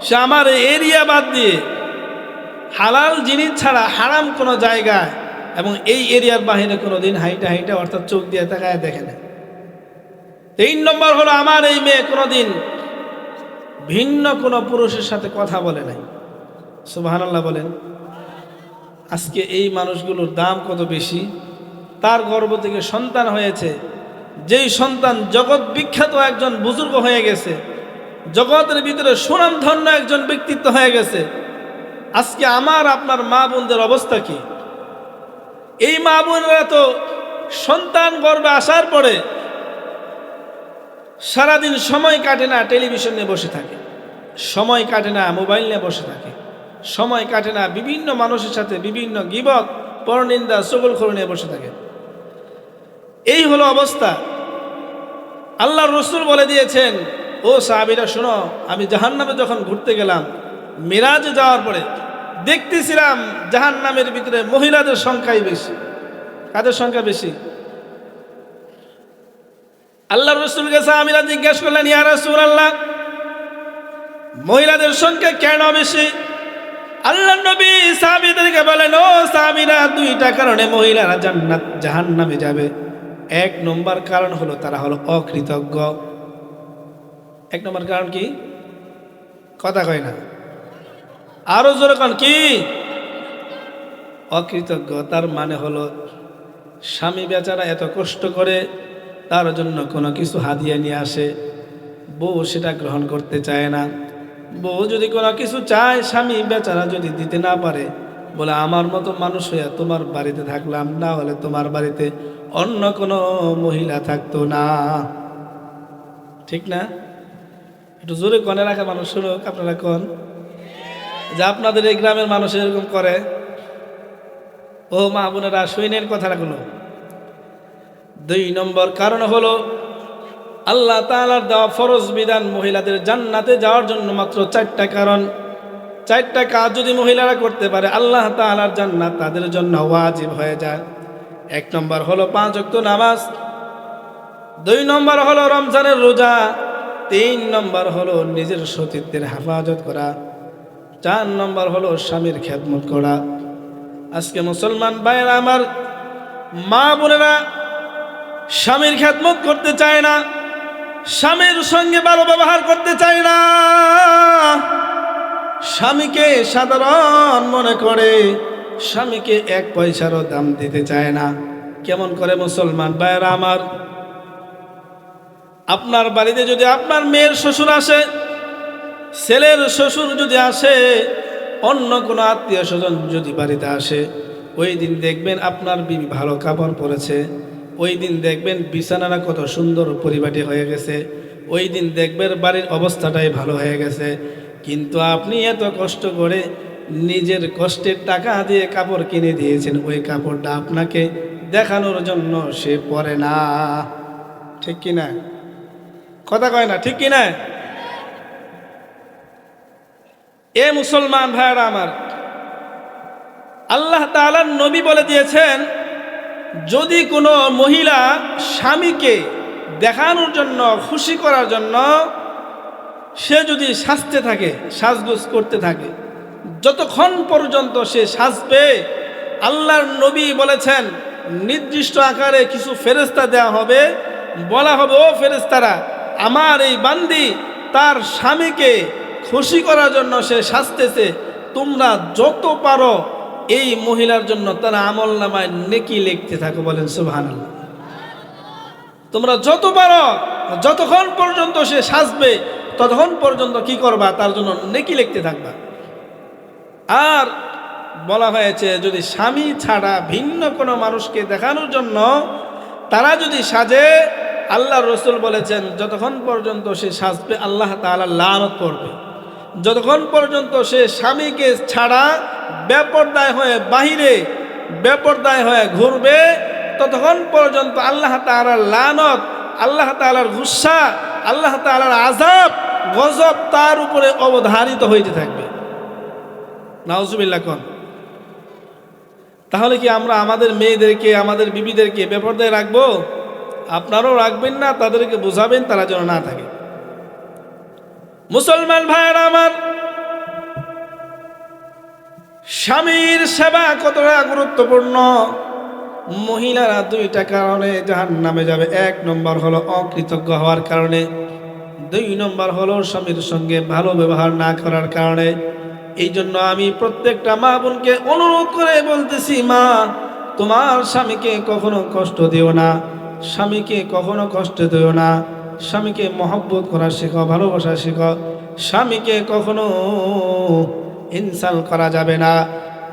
সে আমার এরিয়া বাদ দিয়ে হালাল জিনিস ছাড়া হারাম কোনো জায়গায় এবং এই এরিয়ার বাহিরে কোনোদিন হাইটা হাইটা অর্থাৎ চোখ দিয়ে তাকায় দেখে না। 3 নম্বর হলো, আমার এই মেয়ে কোনোদিন ভিন্ন কোনো পুরুষের সাথে কথা বলে নাই। সুবহানাল্লাহ বলেন। আজকে এই মানুষগুলোর দাম কত বেশি। তার গর্ভ থেকে সন্তান হয়েছে, যেই সন্তান জগৎ বিখ্যাত একজন বুজুর্গ হয়ে গেছে, জগতের ভিতরে সুনামধন্য একজন ব্যক্তিত্ব হয়ে গেছে। আজকে আমার আপনার মা বোনদের অবস্থা কি? এই মা বোনেরা তো সন্তান গর্ভে আসার পরে সারাদিন সময় কাটে না টেলিভিশন নিয়ে বসে থাকে, সময় কাটে না মোবাইল নিয়ে বসে থাকে, সময় কাটে না বিভিন্ন মানুষের সাথে বিভিন্ন গীবত পরনিন্দা চগলখড়ি নিয়ে বসে থাকে। এই হলো অবস্থা। আল্লাহর রাসূল বলে দিয়েছেন, ও সাহাবীরা শোনো, আমি জাহান্নামে যখন ঘুরতে গেলাম, মিরাজে যাওয়ার পরে দেখতেছিলাম জাহান্নামের ভিতরে মহিলাদের সংখ্যাই বেশি। কাদের সংখ্যা বেশি? আল্লাহর রাসূলকে সাহাবীরা জিজ্ঞেস করলেন, ইয়া রাসূলুল্লাহ, মহিলাদের সংখ্যা কেন বেশি? আল্লাহর নবী সাহাবীদেরকে বলেন, ও সাহাবীরা, 2টা কারণে মহিলারা জাহান্নামে যাবে। 1 নম্বর কারণ হলো তারা হলো অকৃতজ্ঞ। 1 নম্বর কারণ কি? কথা কয় না, আরো জোরে কোন কি? অকৃতজ্ঞ। তার মানে হলো স্বামী বেচারা এত কষ্ট করে তার জন্য কোনো কিছু হাদিয়া নিয়ে আসে, বউ সেটা গ্রহণ করতে চায় না। বউ যদি কোনো কিছু চায়, স্বামী বেচারা যদি দিতে না পারে, বলে আমার মতো মানুষ হইয়া তোমার বাড়িতে থাকলাম, না হলে তোমার বাড়িতে অন্য কোনো মহিলা থাকতো না। ঠিক না? একটু জোরে কনে রাখা মানুষ শুনুক। আপনারা কোন যে আপনাদের এই গ্রামের মানুষ এরকম করে? ও মা বোনেরা, শুনেন কথাগুলো। 2 নম্বর কারণ হলো আল্লাহ তাআলার দেওয়া ফরজ বিধান মহিলাদের জান্নাতে যাওয়ার জন্য মাত্র 4টা কারণ। 4টা কাজ যদি মহিলারা করতে পারে, আল্লাহ তাআলার জান্নাত তাদের জন্য ওয়াজিব হয়ে যায়। 1 নম্বর হলো 5 ওয়াক্ত নামাজ, 2 নম্বর হলো রমজানের রোজা, 3 নম্বর হলো নিজের সতীত্বের হেফাজত করা, 4 নম্বর হলো স্বামীর খেদমত করা। আজকে মুসলমান ভাইয়েরা আমার, মা বোনেরা স্বামীর খেদমত করতে চায় না, স্বামীর সঙ্গে ভালো ব্যবহার করতে চায় না, স্বামীকে সাধারণ মনে করে, স্বামীকে 1 পয়সারও দাম দিতে চায় না। কেমন করে মুসলমান ভাইয়েরা আমার? আপনার বাড়িতে যদি আপনার মেয়ের শ্বশুর আসে, ছেলের শ্বশুর যদি আসে, অন্য কোনো আত্মীয় স্বজন যদি বাড়িতে আসে, ওই দিন দেখবেন আপনার বিবি ভালো কাপড় পরেছে, ওই দিন দেখবেন বিছানাটা কত সুন্দর পরিপাটি হয়ে গেছে, ওই দিন দেখবেন বাড়ির অবস্থাটাই ভালো হয়ে গেছে। কিন্তু আপনি এত কষ্ট করে নিজের কষ্টের টাকা দিয়ে কাপড় কিনে দিয়েছেন, ওই কাপড়টা আপনাকে দেখানোর জন্য সে পরে না। ঠিক কিনা? কথা কয় না, ঠিক কিনা? এ মুসলমান ভাইরা আমার, আল্লাহ তাআলার নবী বলে দিয়েছেন, যদি কোনো মহিলা স্বামীকে দেখানোর জন্য, খুশি করার জন্য সে যদি সাজতে থাকে, সাজগোজ করতে থাকে, যতক্ষণ পর্যন্ত সে সাজবে, আল্লাহর নবী বলেছেন নির্দিষ্ট আকারে কিছু ফেরেশতা দেওয়া হবে, বলা হবে, ও ফেরেশতারা, আমার এই বান্দি তার স্বামীকে খুশি করার জন্য সে সাজতেছে, তোমরা যত পারো এই মহিলার জন্য তার আমলনামায় নেকি লিখতে থাকো। বলেন সুবহানাল্লাহ। তোমরা যত পারো, যতক্ষণ পর্যন্ত সে সাজবে ততক্ষণ পর্যন্ত কি করবা? তার জন্য নেকি লিখতে থাকবা। আর বলা হয়েছে, যদি স্বামী ছাড়া ভিন্ন কোনো মানুষকে দেখানোর জন্য তারা যদি সাজে, আল্লাহর রাসূল বলেছেন যতক্ষণ পর্যন্ত সে সাজবে আল্লাহ তাআলা লানত করবে। যতক্ষণ পর্যন্ত সে স্বামীকে ছাড়া বেপরদায় হয়ে বাহিরে বেপরদায় হয়ে ঘুরবে, ততক্ষণ পর্যন্ত আল্লাহ তাআলার লানত, আল্লাহ তাআলার গুসা, আল্লাহ তাআলার আযাব, গজব তার উপরে অবধারিত হইতে থাকবে। নাউজুবিল্লাহ কোন। তাহলে কি আমরা আমাদের মেয়েদেরকে, আমাদের বিবিদেরকে বেপরদায় রাখবো? আপনারাও রাখবেন না, তাদেরকে বুঝাবেন তারা যেন না থাকে। মুসলমান ভাইয়েরা আমার, স্বামীর সেবা কতটা গুরুত্বপূর্ণ। মহিলারা 2টা কারণে জাহান্নামে যাবে। 1 নম্বর হলো অকৃতজ্ঞ হওয়ার কারণে, 2 নম্বর হলো স্বামীর সঙ্গে ভালো ব্যবহার না করার কারণে। এই জন্য আমি প্রত্যেকটা মা বোনকে অনুরোধ করে বলতেছি, মা, তোমার স্বামীকে কখনো কষ্ট দিও না, স্বামীকে কখনো কষ্ট দিও না, স্বামীকে মহব্বত করা শেখো, ভালোবাসা শেখো। স্বামীকে কখনো ইনসাল করা যাবে না।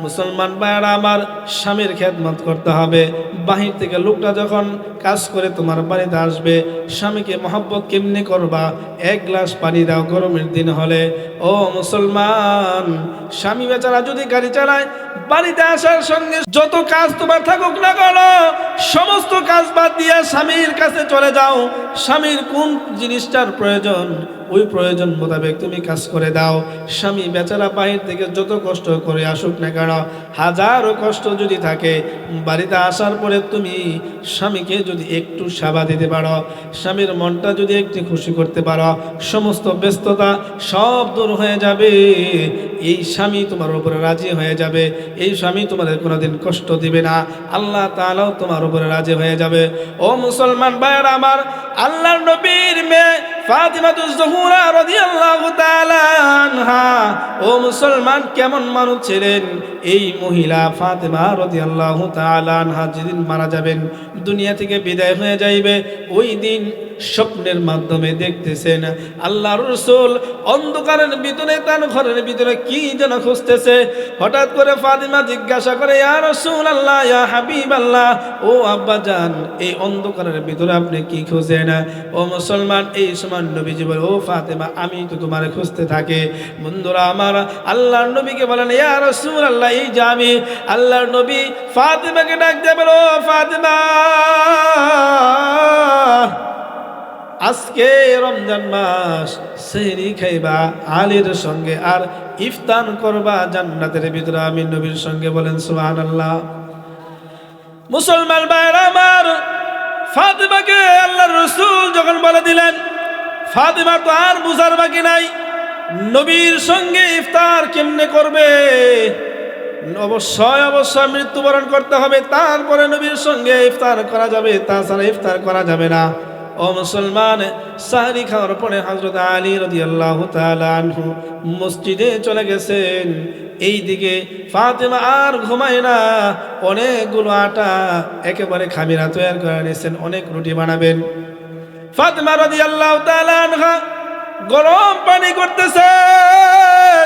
মুসলমান ভাইরা আমার, স্বামীর খেদমত করতে হবে। বাহির থেকে লোকটা যখন কাজ করে তোমার বাড়িতে আসবে, স্বামীকে মহব্বত কেমনে করবা? 1 গ্লাস পানি দাও গরমের দিন হলে। ও মুসলমান, স্বামী বেচারা যদি গাড়ি চালায়, বাড়িতে আসার সঙ্গে যত কাজ তোমার থাকুক না কেন, সমস্ত কাজ বাদ দিয়ে স্বামীর কাছে চলে যাও। স্বামীর কোন জিনিসটার প্রয়োজন, ওই প্রয়োজন মোতাবেক তুমি কাজ করে দাও। স্বামী বেচারা বাহির থেকে যত কষ্ট করে আসুক না কেন, হাজারো কষ্ট যদি থাকে, বাড়িতে আসার পরে তুমি স্বামীকে যদি একটু সেবা দিতে পারো, স্বামীর মনটা যদি একটু খুশি করতে পারো, সমস্ত ব্যস্ততা সব দূর হয়ে যাবে। এই স্বামী তোমার উপরে রাজি হয়ে যাবে, এই স্বামী তোমাদের কোনোদিন কষ্ট দিবে না, আল্লাহ তাআলাও তোমার উপরে রাজি হয়ে যাবে। ও মুসলমান ভাইরা আমার, আল্লাহর নবীর মেয়ে ফাতিমাতুজ জোহরা রাদিয়াল্লাহু তাআলা আনহা, ও মুসলমান, কেমন মানুষ ছিলেন এই মহিলা ফাতিমা রাদিয়াল্লাহু তাআলা আনহা। যেদিন মারা যাবেন, দুনিয়া থেকে বিদায় হয়ে যাইবে, ওই দিন স্বপ্নের মাধ্যমে দেখতেছেন আল্লাহর রাসূল অন্ধকারের ভিতরে তার ঘরের ভিতরে কি যেন খুঁজতেছে। হঠাৎ করে ফাতিমা জিজ্ঞাসা করে, ইয়া রাসূলুল্লাহ, ইয়া হাবিবাল্লাহ, ও আব্বাজান, এই অন্ধকারের ভিতরে আপনি কি খুঁজেন? ও মুসলমান, এই সময় নবীজি বলে, ও ফাতিমা, আমি তো তোমারে খুঁজতে থাকি। বন্ধুরা আমার, আল্লাহর নবীকে বলেন, ইয়া রাসূলুল্লাহ, এই যে আমি। আল্লাহর নবী ফাতিমাকে ডাক দিয়ে বলো, ফাতিমা, আজকে রমজান মাস, সেহরি খাইবা আলীর সঙ্গে আর ইফতার করবা জান্নাতের ভিতরে আমি নবীর সঙ্গে। বলেন সুবহানাল্লাহ। মুসলমান ভাইরা আমার, ফাতিমাকে আল্লাহর রাসূল যখন বলে দিলেন, ফাতিমা তো আর বুঝার বাকি নাই, নবীর সঙ্গে ইফতার কেমনে করবে। অবশ্যই অবশ্যই মৃত্যুবরণ করতে হবে, তারপরে নবীর সঙ্গে ইফতার করা যাবে, তাছাড়া ইফতার করা যাবে না। ও মুসলমান, সাহরি খাওয়ার পরে হযরত আলী রাদিয়াল্লাহু তাআলা আনহু মসজিদে চলে গেছেন। এইদিকে ফাতিমা আর ঘুমায় না, অনেকগুলো আটা একেবারে খামিরা তৈরি করে নিয়েছেন, অনেক রুটি বানাবেন। ফাতিমা রাদিয়াল্লাহু তাআলা আনহা গরম পানি করতেছেন,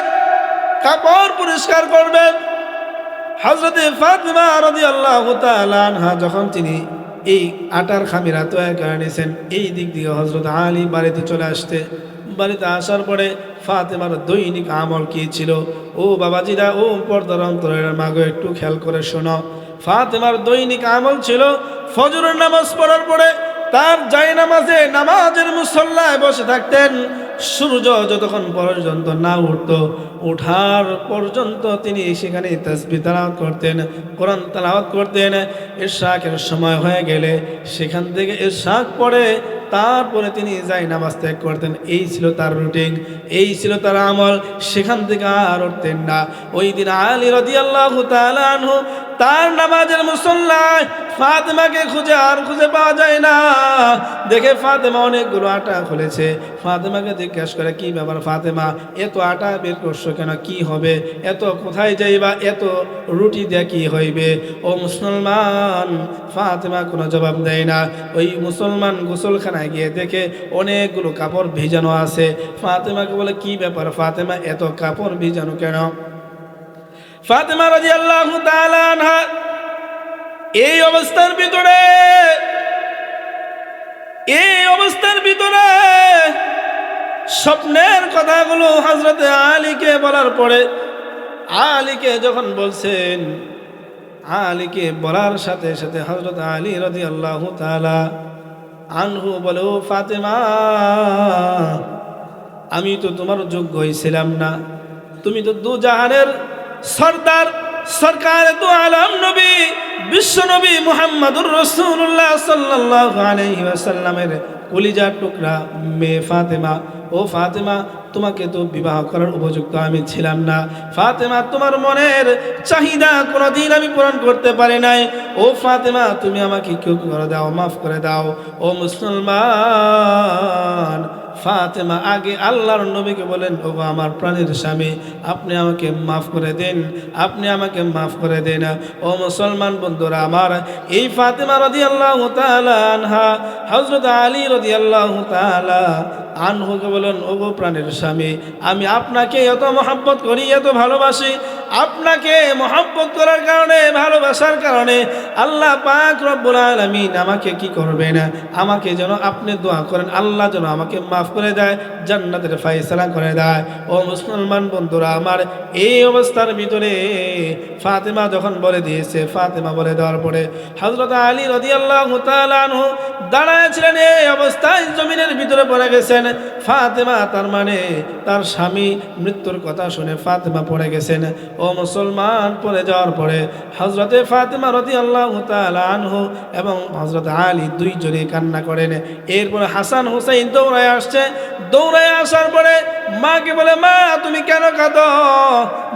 কাপড় পরিষ্কার করবেন। হযরত ফাতিমা রাদিয়াল্লাহু তাআলা আনহা যখন তিনি এই আটার খামিরা তৈরি করে নিয়েছেন, এই দিক দিয়ে হযরত আলী বাড়িতে চলে আসতে, বাড়িতে আসার পরে ফাতিমার দৈনিক আমল কি ছিল, ও বাবাজিরা, ও পর্দার অন্তরের মাগো, একটু খেয়াল করে শোনো। ফাতিমার দৈনিক আমল ছিল ফজরের নামাজ পড়ার পরে তার জায়নামাজে নামাজের মুসল্লায় বসে থাকতেন। সূর্য যতক্ষণ পর্যন্ত না উঠতো, ওঠার পর্যন্ত তিনি সেখানে তাসবিহ তেলাওয়াত করতেন, কোরআন তেলাওয়াত করতেন। ইশরাকের সময় হয়ে গেলে সেখান থেকে ইশরাক পড়ে তারপরে তিনি নামাজ ত্যাগ করতেন। এই ছিল তার রুটিন, এই ছিল তার আমল, সেখান থেকে আর উঠতেন না। ওই দিন আলী রাদিয়াল্লাহু তাআলা আনহু তার নামাজের মুসল্লায় ফাতিমাকে খুঁজে পাওয়া যায় না। দেখে ফাতিমা অনেকগুলো আটা খুলেছে। ফাতিমাকে জিজ্ঞাসা করে, কি ব্যাপার ফাতিমা, এত আটা বের করছো কেন, কি হবে, এত কোথায় যাইবা, এত রুটি দিয়ে কি হইবে? ও মুসলমান, ফাতিমা কোনো জবাব দেয় না। ওই মুসলমান গোসলখানায় গিয়ে দেখে অনেকগুলো কাপড় ভিজানো আছে। ফাতিমাকে বলে, কি ব্যাপার ফাতিমা, এত কাপড় ভিজানো কেন? ফাতিমা রাদিয়াল্লাহু তাআলা আনহা এই অবস্থার ভিতরে স্বপ্নের কথাগুলো হযরত আলীকে বলার পরে, আলীকে যখন বলছেন, আলীকে বলার সাথে সাথে হযরত আলী রাদিয়াল্লাহু তাআলা আনহু বলে, ও ফাতিমা, আমি তো তোমার যোগ্য ছিলাম না, তুমি তো দু জাহানের সরদার, সরকার দু আলম নবী, বিশ্ব নবী মুহাম্মদুর রাসূলুল্লাহ সাল্লাল্লাহু আলাইহি ওয়াসাল্লামের কলিজার টুকরা মেয়ে ফাতিমা। ও ফাতিমা, তোমাকে তো বিবাহ করার উপযুক্ত আমি ছিলাম না। ফাতিমা, তোমার মনের চাহিদা কোনোদিন আমি পূরণ করতে পারি নাই। ও ফাতিমা, তুমি আমাকে কেউ করে দাও, মাফ করে দাও। ও মুসলমান, ফাতিমা আগে আল্লাহর নবীকে বলেন, ও আমার প্রাণের স্বামী, আপনি আমাকে মাফ করে দেন, আপনি আমাকে মাফ করে দেন। ও মুসলমান বন্ধুরা আমার, এই ফাতিমা রাদিয়াল্লাহু তাআলা আনহা হযরত আলী রাদিয়াল্লাহু তাআলা আনহুকে বলেন, ও প্রাণের স্বামী, আমি আপনাকে এত মহব্বত করি, এত ভালোবাসি। আপনাকে মহব্বত করার কারণে, ভালোবাসার কারণে আল্লাহ পাক রব্বুল আলামিন আমাকে কি করবেন, আমাকে যেন আপনি দোয়া করেন, আল্লাহ যেন আমাকে মাফ করে দেয়, জান্নাতের ফায়সালা করে দেয়। ও মুসলমান বন্ধুরা আমার, এই অবস্থার ভিতরে ফাতিমা যখন বলে দিয়েছে, ফাতিমা বলে দেওয়ার পরে হযরত আলী রাদিয়াল্লাহু তাআলা আনহু দাঁড়ায় ছিলেন, এই অবস্থায় জমিনের ভিতরে পড়ে গেছেন। ফাতিমা, তার মানে তার স্বামী মৃত্যুর কথা শুনে ফাতিমা পড়ে গেছেন। ও মুসলমান, পড়ে যাওয়ার পরে হযরতে ফাতিমা রাদিয়াল্লাহু তাআলা আনহু এবং হযরত আলী দুইজনে কান্না করেন। এরপরে হাসান হুসাইন দৌড়ায় আসছে। দৌড়ায় আসার পরে মাকে বলে, মা তুমি কেন কাঁদো?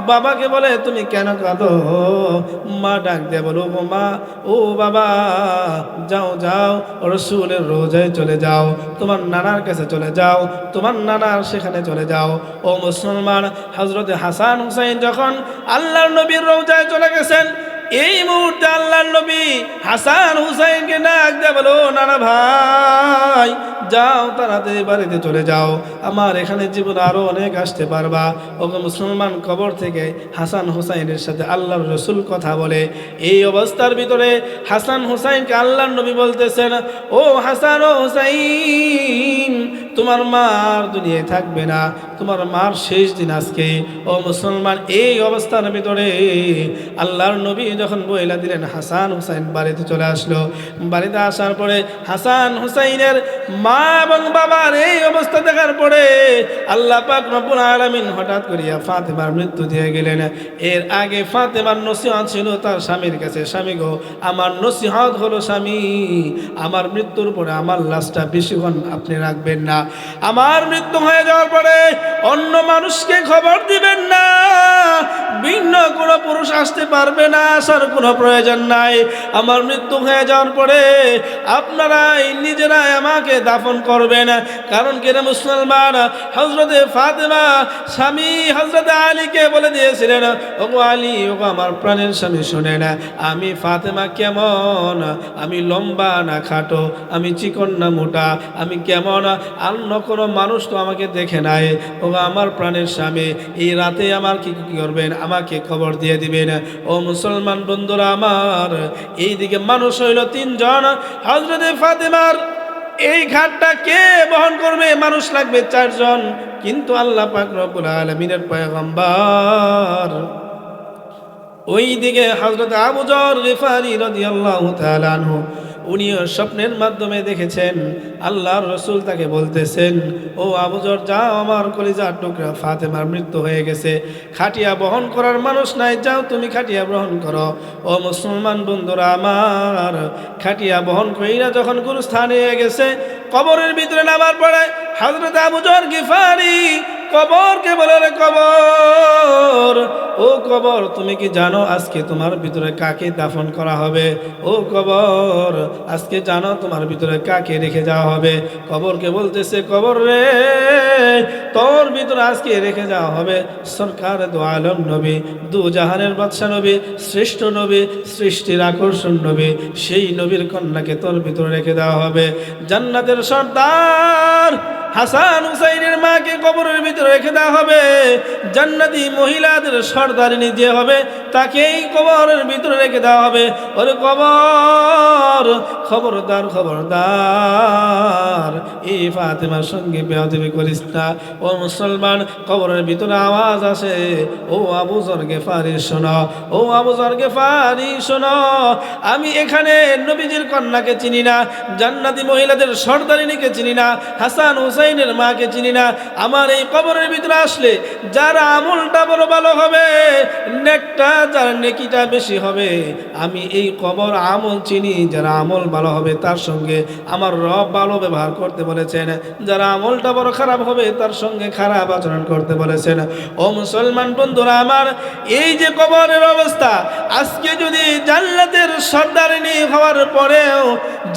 বাবাকে বলে, তুমি কেন কাঁদো? মা ডাক দিয়ে বলো, মা, ও বাবা, যাও যাও, রাসূলের রোজায় চলে যাও, তোমার নানার কাছে চলে যাও, তোমার নানার সেখানে চলে যাও। ও মুসলমান, হযরতে হাসান হুসাইন যখন আল্লাহর নবীর রোজায় চলে গেছেন, এই মুহূর্তে আল্লাহর নবী হাসান হুসাইনকে ডাক দিয়ে বলো, নানা ভাই, যাও তাড়াতাড়ি বাড়িতে চলে যাও, আমার এখানে জীবন আরো অনেক আসতে পারবা। ওকে মুসলমান, কবর থেকে হাসান হুসাইনের সাথে আল্লাহর রসুল কথা বলে। এই অবস্থার ভিতরে হাসান হুসাইনকে আল্লাহর নবী বলতেছেন, ও হাসান ও হুসাইন, তোমার মা আর দুনিয়ায় থাকবে না, তোমার মার শেষ দিন আজকে। ও মুসলমান, এই অবস্থার ভিতরে আল্লাহর নবী যখন বইলা দিলেন, হাসান হুসাইন বাড়িতে চলে আসলো। বাড়িতে আসার পরে হাসান হুসাইনের মা এবং বাবার এই অবস্থা দেখার পরে আল্লাহ পাক রব্বুল আলামিন হঠাৎ করিয়া ফাতেমার মৃত্যু দিয়ে গেলেন। এর আগে ফাতেমার নসিহত ছিল তার স্বামীর কাছে, স্বামী গো, আমার নসিহত হলো স্বামী, আমার মৃত্যুর পরে আমার লাশটা বেশিক্ষণ আপনি রাখবেন না, আমার মৃত্যু হয়ে যাওয়ার পরে অন্য মানুষকে খবর দিবেন না, ভিন্ন কোনো পুরুষ আসতে পারবে না, আসার কোনো প্রয়োজন নাই। আমার মৃত্যু হয়ে যাওয়ার পরে আপনারাই নিজেরাই আমাকে দাফন করবেন। কারণ কেন মুসলমান, হযরতে ফাতেমা স্বামী হযরতে আলীকে বলে দিয়েছিলেন, ওগো আলী, ওগো আমার প্রাণের স্বামী, শুনেন, আমি ফাতেমা কেমন, আমি লম্বা না খাটো, আমি চিকন না মোটা, আমি কেমন, অন্য কোনো মানুষ তো আমাকে দেখে নাই। ওগো আমার প্রাণের স্বামী, এই রাতে আমার কি করবেন, আমাকে খবর দিয়ে দিবেন। ও মুসলমান বন্ধুরা আমার, এইদিকে মানুষ হইল তিনজন, হযরতে ফাতেমার এই ঘাটটা কে বহন করবে, মানুষ লাগবে চারজন, কিন্তু আল্লাহ পাক রব্বুল আলামিনের পয়গম্বর ওই দিকে হযরত আবু যর গিফারি রাদিয়াল্লাহু তাআলা আনহু, উনিও স্বপ্নের মাধ্যমে দেখেছেন আল্লাহর রসুল তাকে বলতেছেন, ও আবু যর, যাও, আমার কলিজার টুকরা ফাতেমার মৃত্যু হয়ে গেছে, খাটিয়া বহন করার মানুষ নাই, যাও তুমি খাটিয়া বহন করো। ও মুসলমান বন্ধুরা আমার, খাটিয়া বহন কইরা যখন গুরুস্থানে গেছে, কবরের ভিতরে নামার পরে হযরত আবু যর গিফারি কবরকে বলে, রে কবর, ও কবর, তুমি কি জানো আজকে তোমার ভিতরে কাকে দাফন করা হবে? ও কবর, আজকে জানো তোমার ভিতরে কাকে রেখে যাওয়া হবে? কবরকে বলতেছে, কবর রে, তোর ভিতরে আজকে রেখে যাওয়া হবে সরকার দু আলম নবী, দু জাহানের বাদশা নবী, শ্রেষ্ঠ নবী, সৃষ্টির আকর্ষণ নবী, সেই নবীর কন্যাকে তোর ভিতরে রেখে দেওয়া হবে। জান্নাতের সর্দার হাসান হুসাইনের মাকে কবরের ভিতরে রেখে দেওয়া হবে। জান্নাতি মহিলাদের সর্দারিনী যে হবে তাকেই কবরের ভিতরে রেখে দেওয়া হবে। ওরে কবর, খবরদার খবরদার, এই ফাতেমার সঙ্গে বেয়াদবি করিস না। ও মুসলমান, কবরের ভিতরে আওয়াজ আসে, ও আবু যর গিফারি শোনো, ও আবু যর গিফারি শোনো, আমি এখানে নবীজির কন্যাকে চিনি না, জান্নাতি মহিলাদের সর্দারিনীকে চিনি না, হাসান হুসাইনের মাকে চিনি না। আমার এই কবরের ভিতরে আসলে যার আমলটা বড় ভালো হবে, নেকটা যার নেকিটা বেশি হবে, আমি এই কবর আমল চিনি, যারা আমল ভালো হবে তার সঙ্গে আমার রব ভালো ব্যবহার করতে বলেছেন, যারা আমলটা বড় খারাপ হবে তার সঙ্গে খারাপ আচরণ করতে বলেছেন। ও মুসলমান বন্ধুরা আমার, এই যে কবরের অবস্থা, আজকে যদি জান্নাতের সর্দারিনী হওয়ার পরেও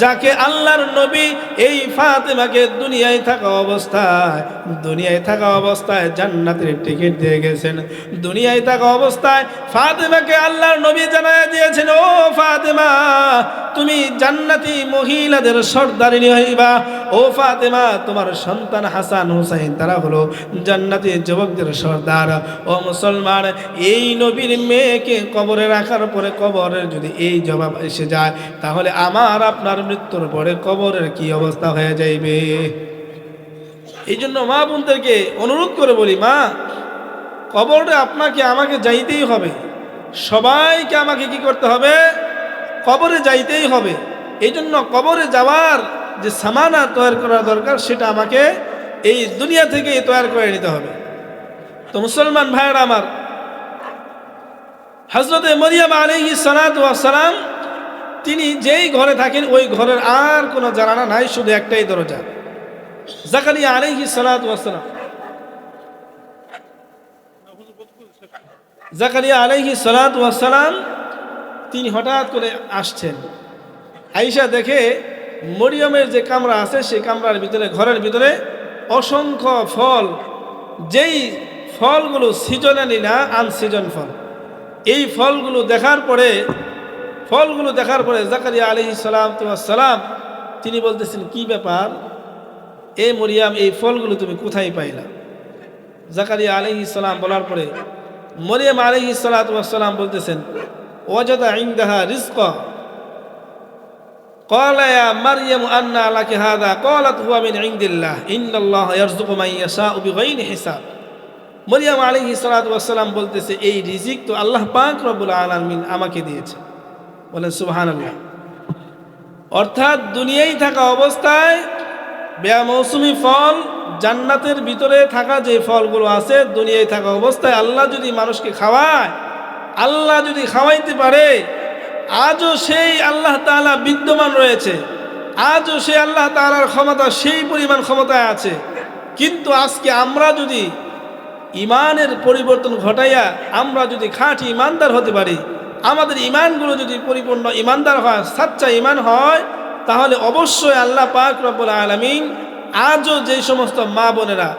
যাকে আল্লাহর নবী এই ফাতেমাকে দুনিয়ায় থাকা অবস্থায় জান্নাতের টিকিট দিয়ে গেছেন, দুনিয়ায় থাকা অবস্থায় ফাতেমাকে আল্লাহর নবী জানায় দিয়েছেন, ও ফাতেমা, তুমি জান্নাতি মহিলাদের সর্দারিনী হইবা। ও ফাতেমা, তোমার সন্তান হাসান হুসাইন তারা হলো জান্নাতি যুবকদের সর্দার। ও মুসলমান, এই নবীর মেয়েকে কবরে রাখার পরে কবরের যদি এই জবাব এসে যায়, তাহলে আমার আপনার মৃত্যুর পরে কবরের কি অবস্থা হয়ে যাইবে। এই জন্য মা বোনদেরকে অনুরোধ করে বলি, মা, কবরে আপনাকে আমাকে যাইতেই হবে, সবাইকে আমাকে কি করতে হবে, কবরে যাইতেই হবে। এই জন্য কবরে যাওয়ার যে সামানা তৈরি করা দরকার, সেটা আমাকে এই দুনিয়া থেকে তৈরি করে নিতে হবে। তো মুসলমান ভাইয়েরা আমার, হযরতে মরিয়ম আলাইহিস সালাতু ওয়াস সালাম, তিনি যেই ঘরে থাকেন ওই ঘরের আর কোনো জানালা নাই, শুধু একটাই দরজা। জাকারিয়া আলাইহিস সালাতু ওয়াস সালাম, জাকারিয়া আলাইহিস সালাতু ওয়াস সালাম, তিনি হঠাৎ করে আসছেন। আয়েশা দেখে মরিয়মের যে কামরা আছে সেই কামরার ভিতরে, ঘরের ভিতরে অসংখ্য ফল, যেই ফলগুলো সিজনালি না, আনসিজন ফল, এই ফলগুলো দেখার পরে জাকারিয়া আলাইহিস সালাতু ওয়াস সালাম তিনি বলতেছেন, কি ব্যাপার, এ মরিয়াম এই ফলগুলো তুমি কোথায় পাইলা? জাকারিয়া আলাইহিস সালাম বলার পরে মরিয়াম আলাইহিস সালাতু ওয়াস সালাম বলতেছেন, ওয়াজাদা ইনদাহা রিজকা ক্বালা ইয়া মারইয়াম আন্না লাকি হাযা ক্বালাত হুয়া মিন ইনদিল্লাহ ইন্নাল্লাহা ইয়ারযুকু মান ইয়াশাউ বিগাইরি হিসাব। মরিয়াম আলাইহিস সালাতু ওয়াস সালাম বলতেছে, এই রিজিক তো আল্লাহ পাক রব্বুল আলামিন আমাকে দিয়েছে। বলেন সুবহানাল্লাহ। অর্থাৎ দুনিয়ায় থাকা অবস্থায় বেমৌসুমি ফল, জান্নাতের ভিতরে থাকা যে ফলগুলো আছে, দুনিয়ায় থাকা অবস্থায় আল্লাহ যদি মানুষকে খাওয়ায়, আল্লাহ যদি খাওয়াইতে পারে, আজও সেই আল্লাহ তাআলা বিদ্যমান রয়েছে, আজও সেই আল্লাহ তাআলার ক্ষমতা সেই পরিমাণ ক্ষমতায় আছে। কিন্তু আজকে আমরা যদি ইমানের পরিবর্তন ঘটাইয়া আমরা যদি খাঁটি ইমানদার হতে পারি, আমাদের ইমানগুলো যদি পরিপূর্ণ ইমানদার হয়, সাচ্চা ইমান হয়, তাহলে অবশ্যই আল্লাহ পাক রব্বুল আলামিন আজও যেই সমস্ত মা বোনেরা,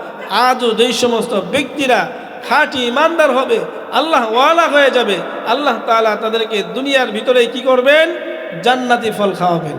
আজও যেই সমস্ত ব্যক্তিরা খাঁটি ইমানদার হবে, আল্লাহ ওয়ালা হয়ে যাবে, আল্লাহ তাআলা তাদেরকে দুনিয়ার ভিতরেই কি করবেন? জান্নাতি ফল খাওয়াবেন।